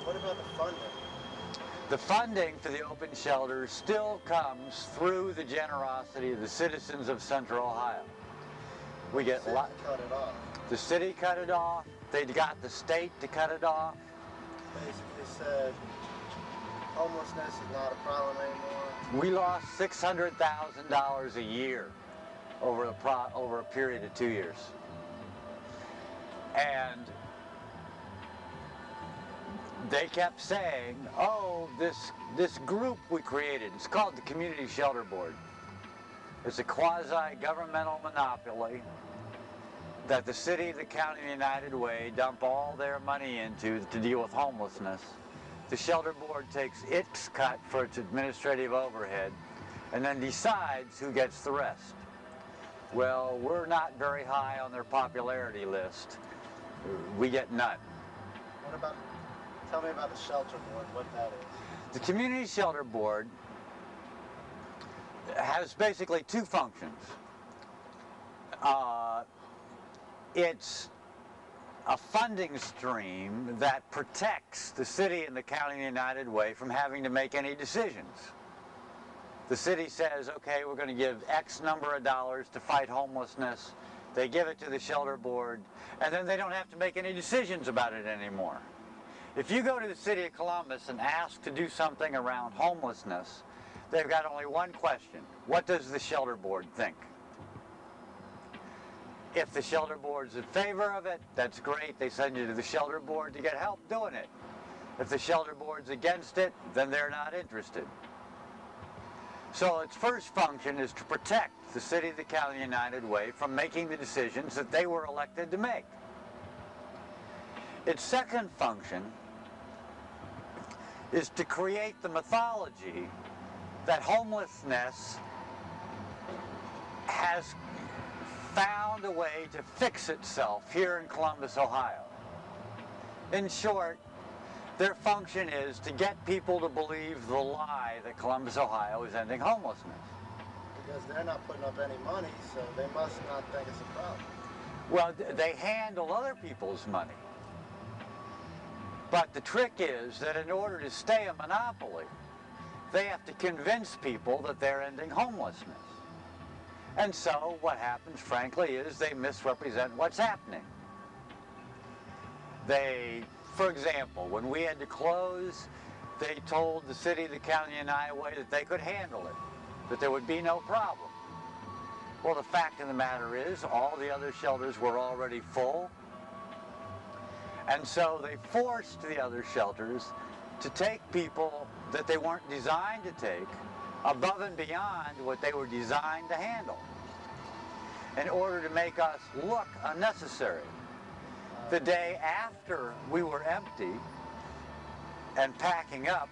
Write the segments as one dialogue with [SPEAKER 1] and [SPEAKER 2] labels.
[SPEAKER 1] what about the funding?
[SPEAKER 2] The funding for the open shelters still comes through the generosity of the citizens of Central Ohio. We get
[SPEAKER 1] The city cut it off.
[SPEAKER 2] The city cut it off. They got the state to cut it off.
[SPEAKER 1] Basically said homelessness is not a problem anymore.
[SPEAKER 2] We lost $600,000 a year over a period of 2 years. And they kept saying, oh, this group we created, it's called the Community Shelter Board. It's a quasi-governmental monopoly that the city, the county, and the United Way dump all their money into to deal with homelessness. The shelter board takes its cut for its administrative overhead and then decides who gets the rest. Well, we're not very high on their popularity list. We get none.
[SPEAKER 1] What about, tell me about the shelter board, what that is.
[SPEAKER 2] The Community Shelter Board has basically two functions. It's a funding stream that protects the city and the county and the United Way from having to make any decisions. The city says, okay, we're going to give X number of dollars to fight homelessness. They give it to the shelter board, and then they don't have to make any decisions about it anymore. If you go to the city of Columbus and ask to do something around homelessness, they've got only one question. What does the shelter board think? If the shelter board's in favor of it, that's great. They send you to the shelter board to get help doing it. If the shelter board's against it, then they're not interested. So its first function is to protect the city, the county, and United Way from making the decisions that they were elected to make. Its second function is to create the mythology that homelessness has found a way to fix itself here in Columbus, Ohio. In short, their function is to get people to believe the lie that Columbus, Ohio is ending homelessness.
[SPEAKER 1] Because they're not putting up any money, so they must not think it's a problem.
[SPEAKER 2] Well, they handle other people's money. But the trick is that in order to stay a monopoly, they have to convince people that they're ending homelessness. And so what happens, frankly, is they misrepresent what's happening. For example, when we had to close, they told the city, the county, and United Way that they could handle it, that there would be no problem. Well, the fact of the matter is, all the other shelters were already full, and so they forced the other shelters to take people that they weren't designed to take above and beyond what they were designed to handle in order to make us look unnecessary. The day after we were empty and packing up,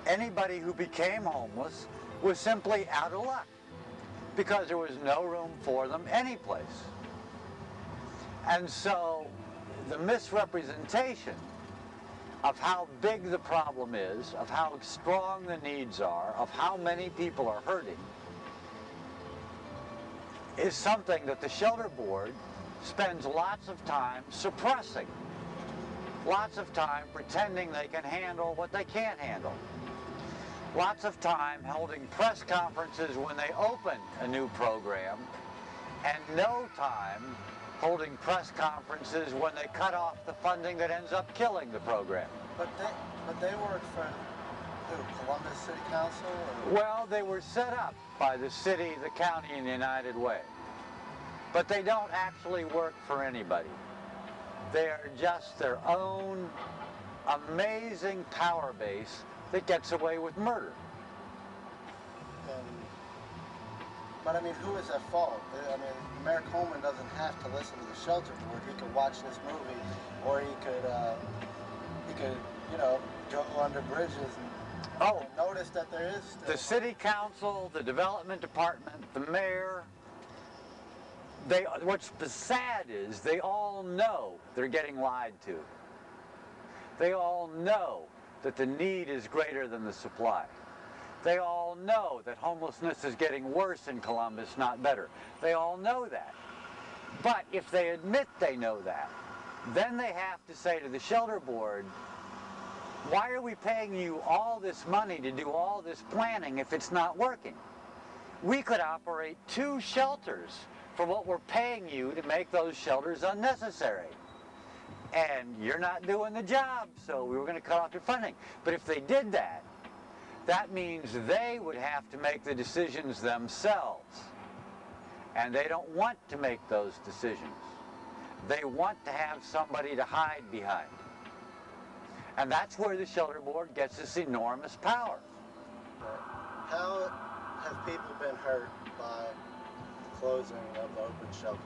[SPEAKER 2] anybody who became homeless was simply out of luck because there was no room for them anyplace. And so the misrepresentation of how big the problem is, of how strong the needs are, of how many people are hurting, is something that the shelter board spends lots of time suppressing, lots of time pretending they can handle what they can't handle, lots of time holding press conferences when they open a new program, and no time holding press conferences when they cut off the funding that ends up killing the program.
[SPEAKER 1] But they work for who, Columbus City Council? Or?
[SPEAKER 2] Well, they were set up by the city, the county, and the United Way. But they don't actually work for anybody. They are just their own amazing power base that gets away with murder.
[SPEAKER 1] But I mean, who is at fault? I mean, Mayor Coleman doesn't have to listen to the shelter board. He could watch this movie, or he could, you know, go under bridges and notice that there is still...
[SPEAKER 2] The city council, the development department, the mayor, what's sad is they all know they're getting lied to. They all know that the need is greater than the supply. They all know that homelessness is getting worse in Columbus, not better. They all know that. But if they admit they know that, then they have to say to the shelter board, why are we paying you all this money to do all this planning if it's not working? We could operate 2 shelters for what we're paying you to make those shelters unnecessary. And you're not doing the job, so we were going to cut off your funding. But if they did that, that means they would have to make the decisions themselves. And they don't want to make those decisions. They want to have somebody to hide behind. And that's where the shelter board gets this enormous power.
[SPEAKER 1] How have people been hurt by the closing of the open shelter?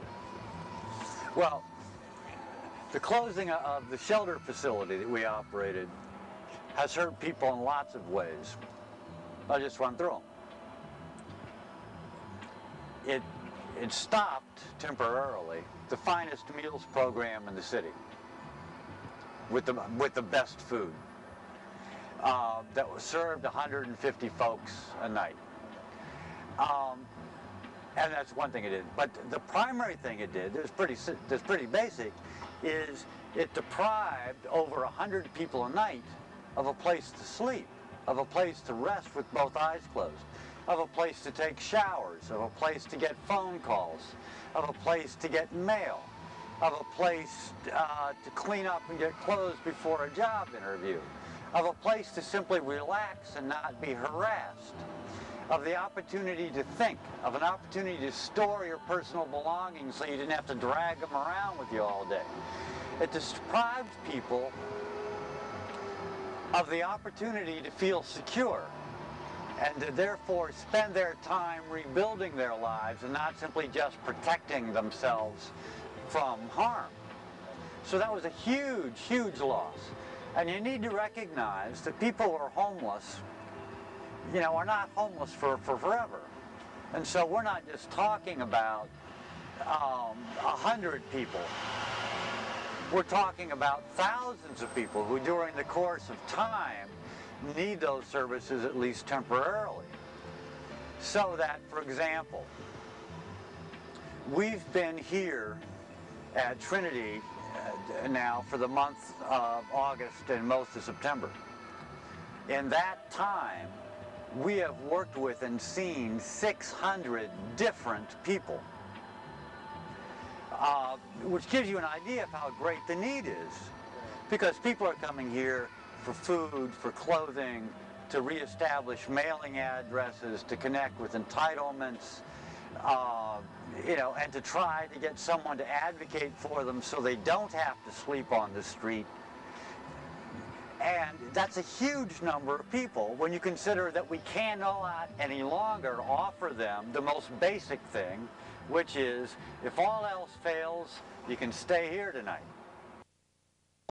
[SPEAKER 2] Well, the closing of the shelter facility that we operated has hurt people in lots of ways. I'll just run through them. It stopped temporarily the finest meals program in the city with the best food that was served 150 folks a night. And that's one thing it did. But the primary thing it did, that's pretty basic, is it deprived over 100 people a night of a place to sleep, of a place to rest with both eyes closed, of a place to take showers, of a place to get phone calls, of a place to get mail, of a place to clean up and get clothes before a job interview, of a place to simply relax and not be harassed, of the opportunity to think, of an opportunity to store your personal belongings so you didn't have to drag them around with you all day. It deprived people of the opportunity to feel secure and to therefore spend their time rebuilding their lives and not simply just protecting themselves from harm. So that was a huge, huge loss. And you need to recognize that people who are homeless, are not homeless for forever. And so we're not just talking about 100 people. We're talking about thousands of people who during the course of time need those services at least temporarily. So that, for example, we've been here at Trinity now for the month of August and most of September. In that time, we have worked with and seen 600 different people, which gives you an idea of how great the need is. Because people are coming here for food, for clothing, to reestablish mailing addresses, to connect with entitlements, and to try to get someone to advocate for them so they don't have to sleep on the street. And that's a huge number of people when you consider that we cannot any longer offer them the most basic thing, which is, if all else fails, you can stay here tonight.